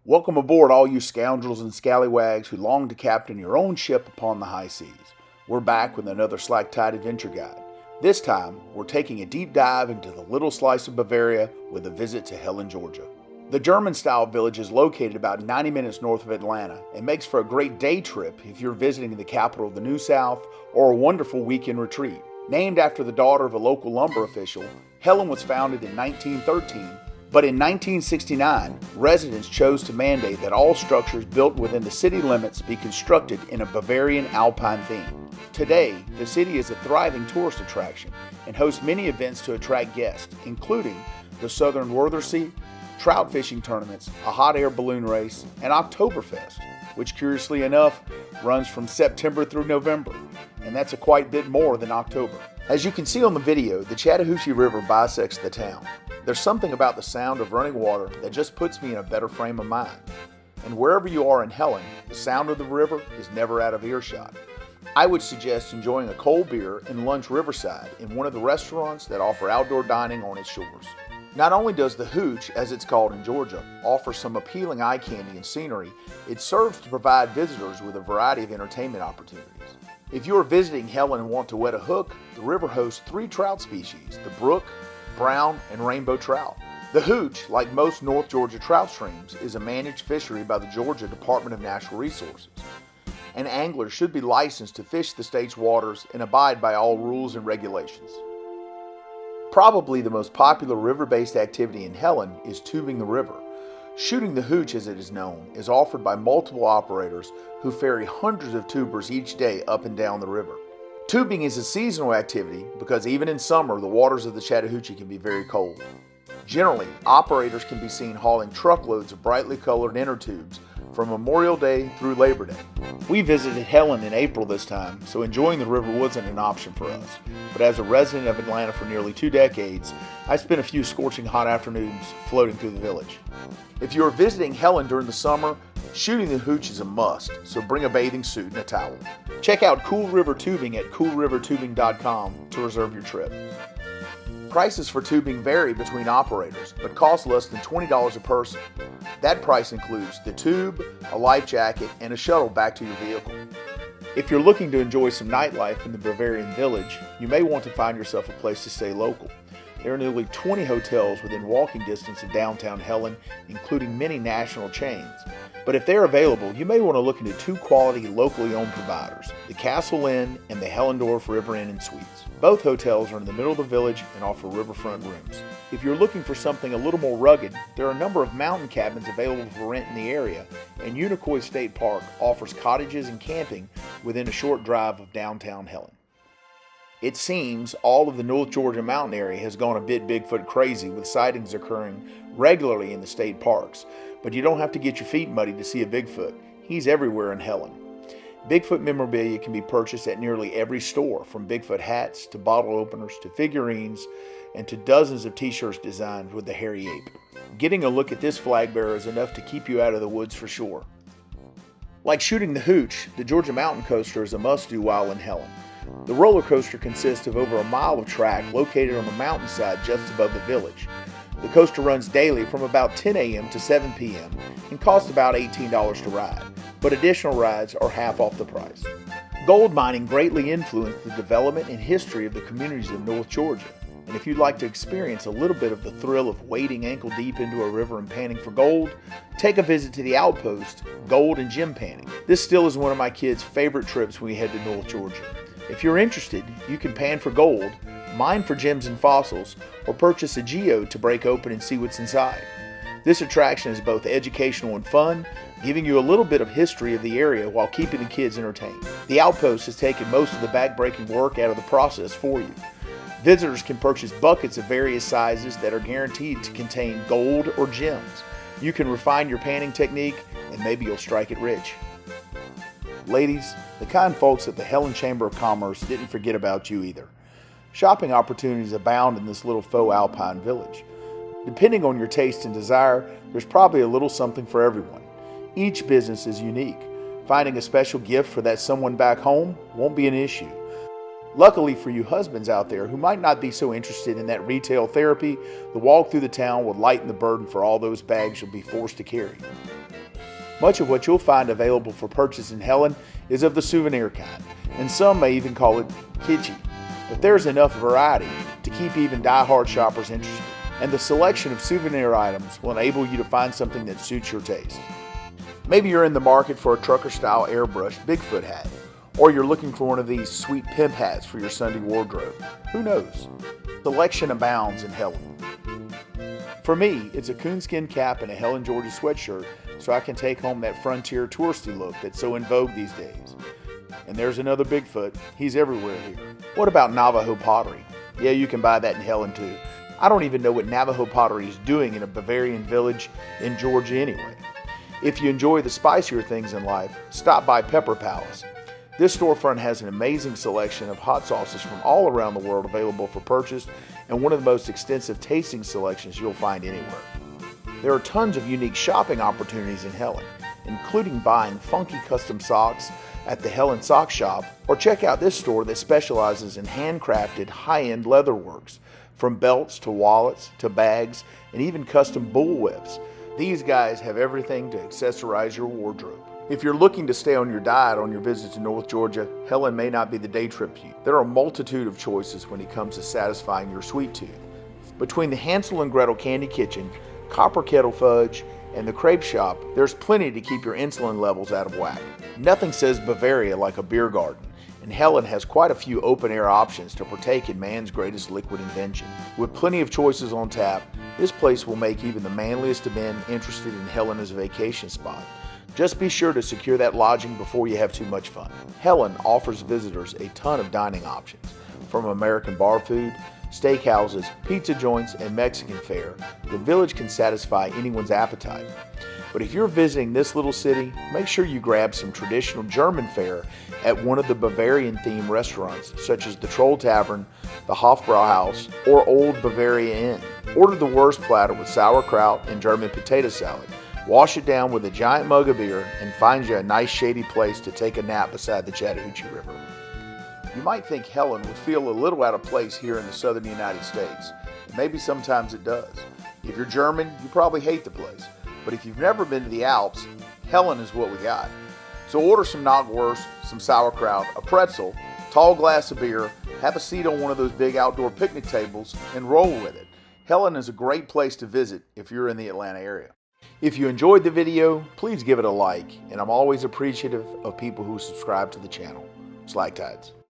Welcome aboard, all you scoundrels and scallywags who long to captain your own ship upon the high seas. We're back with another Slack Tide Adventure Guide. This time, we're taking a deep dive into the little slice of Bavaria with a visit to Helen, Georgia. The German-style village is located about 90 minutes north of Atlanta and makes for a great day trip if you're visiting the capital of the New South or a wonderful weekend retreat. Named after the daughter of a local lumber official, Helen was founded in 1913. But in 1969, residents chose to mandate that all structures built within the city limits be constructed in a Bavarian alpine theme. Today, the city is a thriving tourist attraction and hosts many events to attract guests, including the Southern Werthersee, trout fishing tournaments, a hot air balloon race, and Oktoberfest, which curiously enough runs from September through November, and that's a quite bit more than October. As you can see on the video, the Chattahoochee River bisects the town. There's something about the sound of running water that just puts me in a better frame of mind. And wherever you are in Helen, the sound of the river is never out of earshot. I would suggest enjoying a cold beer and lunch riverside in one of the restaurants that offer outdoor dining on its shores. Not only does the Hooch, as it's called in Georgia, offer some appealing eye candy and scenery, it serves to provide visitors with a variety of entertainment opportunities. If you are visiting Helen and want to wet a hook, the river hosts 3 trout species, the brook, brown, and rainbow trout. The Hooch, like most North Georgia trout streams, is a managed fishery by the Georgia Department of Natural Resources. An angler should be licensed to fish the state's waters and abide by all rules and regulations. Probably the most popular river-based activity in Helen is tubing the river. Shooting the Hooch, as it is known, is offered by multiple operators who ferry hundreds of tubers each day up and down the river. Tubing is a seasonal activity because even in summer, the waters of the Chattahoochee can be very cold. Generally, operators can be seen hauling truckloads of brightly colored inner tubes from Memorial Day through Labor Day. We visited Helen in April this time, so enjoying the river wasn't an option for us. But as a resident of Atlanta for nearly 2 decades, I spent a few scorching hot afternoons floating through the village. If you are visiting Helen during the summer, shooting the Hooch is a must, so bring a bathing suit and a towel. Check out Cool River Tubing at coolrivertubing.com to reserve your trip. Prices for tubing vary between operators, but cost less than $20 a person. That price includes the tube, a life jacket, and a shuttle back to your vehicle. If you're looking to enjoy some nightlife in the Bavarian village, you may want to find yourself a place to stay local. There are nearly 20 hotels within walking distance of downtown Helen, including many national chains. But if they're available, you may want to look into 2 quality locally owned providers, the Castle Inn and the Hellendorf River Inn and Suites. Both hotels are in the middle of the village and offer riverfront rooms. If you're looking for something a little more rugged, there are a number of mountain cabins available for rent in the area, and Unicoi State Park offers cottages and camping within a short drive of downtown Helen. It seems all of the North Georgia mountain area has gone a bit Bigfoot crazy, with sightings occurring regularly in the state parks. But you don't have to get your feet muddy to see a Bigfoot. He's everywhere in Helen. Bigfoot memorabilia can be purchased at nearly every store, from Bigfoot hats to bottle openers to figurines and to dozens of t-shirts designed with the hairy ape. Getting a look at this flag bearer is enough to keep you out of the woods for sure. Like shooting the Hooch, the Georgia Mountain Coaster is a must-do while in Helen. The roller coaster consists of over a mile of track located on the mountainside just above the village. The coaster runs daily from about 10 a.m. to 7 p.m. and costs about $18 to ride, but additional rides are half off the price. Gold mining greatly influenced the development and history of the communities of North Georgia, and if you'd like to experience a little bit of the thrill of wading ankle deep into a river and panning for gold, take a visit to the outpost, Gold and Gem Panning. This still is one of my kids' favorite trips when we head to North Georgia. If you're interested, you can pan for gold, mine for gems and fossils, or purchase a geode to break open and see what's inside. This attraction is both educational and fun, giving you a little bit of history of the area while keeping the kids entertained. The outpost has taken most of the back-breaking work out of the process for you. Visitors can purchase buckets of various sizes that are guaranteed to contain gold or gems. You can refine your panning technique, and maybe you'll strike it rich. Ladies, the kind folks at the Helen Chamber of Commerce didn't forget about you either. Shopping opportunities abound in this little faux alpine village. Depending on your taste and desire, there's probably a little something for everyone. Each business is unique. Finding a special gift for that someone back home won't be an issue. Luckily for you husbands out there who might not be so interested in that retail therapy, the walk through the town will lighten the burden for all those bags you'll be forced to carry. Much of what you'll find available for purchase in Helen is of the souvenir kind, and some may even call it kitschy. But there's enough variety to keep even die-hard shoppers interested, and the selection of souvenir items will enable you to find something that suits your taste. Maybe you're in the market for a trucker-style airbrushed Bigfoot hat, or you're looking for one of these sweet pimp hats for your Sunday wardrobe. Who knows? Selection abounds in Helen. For me, it's a coonskin cap and a Helen, Georgia sweatshirt so I can take home that frontier touristy look that's so in vogue these days. And there's another Bigfoot. He's everywhere here. What about Navajo pottery? Yeah, you can buy that in Helen too. I don't even know what Navajo pottery is doing in a Bavarian village in Georgia anyway. If you enjoy the spicier things in life, stop by Pepper Palace. This storefront has an amazing selection of hot sauces from all around the world available for purchase, and one of the most extensive tasting selections you'll find anywhere. There are tons of unique shopping opportunities in Helen, including buying funky custom socks at the Helen Sock Shop, or check out this store that specializes in handcrafted high-end leather works, from belts to wallets to bags and even custom bullwhips. These guys have everything to accessorize your wardrobe. If you're looking to stay on your diet on your visit to North Georgia, Helen may not be the day trip for you. There are a multitude of choices when it comes to satisfying your sweet tooth. Between the Hansel and Gretel Candy Kitchen, Copper Kettle Fudge, and the Crepe Shop, there's plenty to keep your insulin levels out of whack. Nothing says Bavaria like a beer garden, and Helen has quite a few open-air options to partake in man's greatest liquid invention. With plenty of choices on tap, this place will make even the manliest of men interested in Helen as a vacation spot. Just be sure to secure that lodging before you have too much fun. Helen offers visitors a ton of dining options, from American bar food, steakhouses, pizza joints, and Mexican fare. The village can satisfy anyone's appetite. But if you're visiting this little city, make sure you grab some traditional German fare at one of the Bavarian-themed restaurants, such as the Troll Tavern, the Hofbrauhaus, or Old Bavaria Inn. Order the Wurst platter with sauerkraut and German potato salad. Wash it down with a giant mug of beer and find you a nice shady place to take a nap beside the Chattahoochee River. You might think Helen would feel a little out of place here in the southern United States. And maybe sometimes it does. If you're German, you probably hate the place. But if you've never been to the Alps, Helen is what we got. So order some knockwurst, some sauerkraut, a pretzel, tall glass of beer, have a seat on one of those big outdoor picnic tables, and roll with it. Helen is a great place to visit if you're in the Atlanta area. If you enjoyed the video, please give it a like, and I'm always appreciative of people who subscribe to the channel. Slag Tides.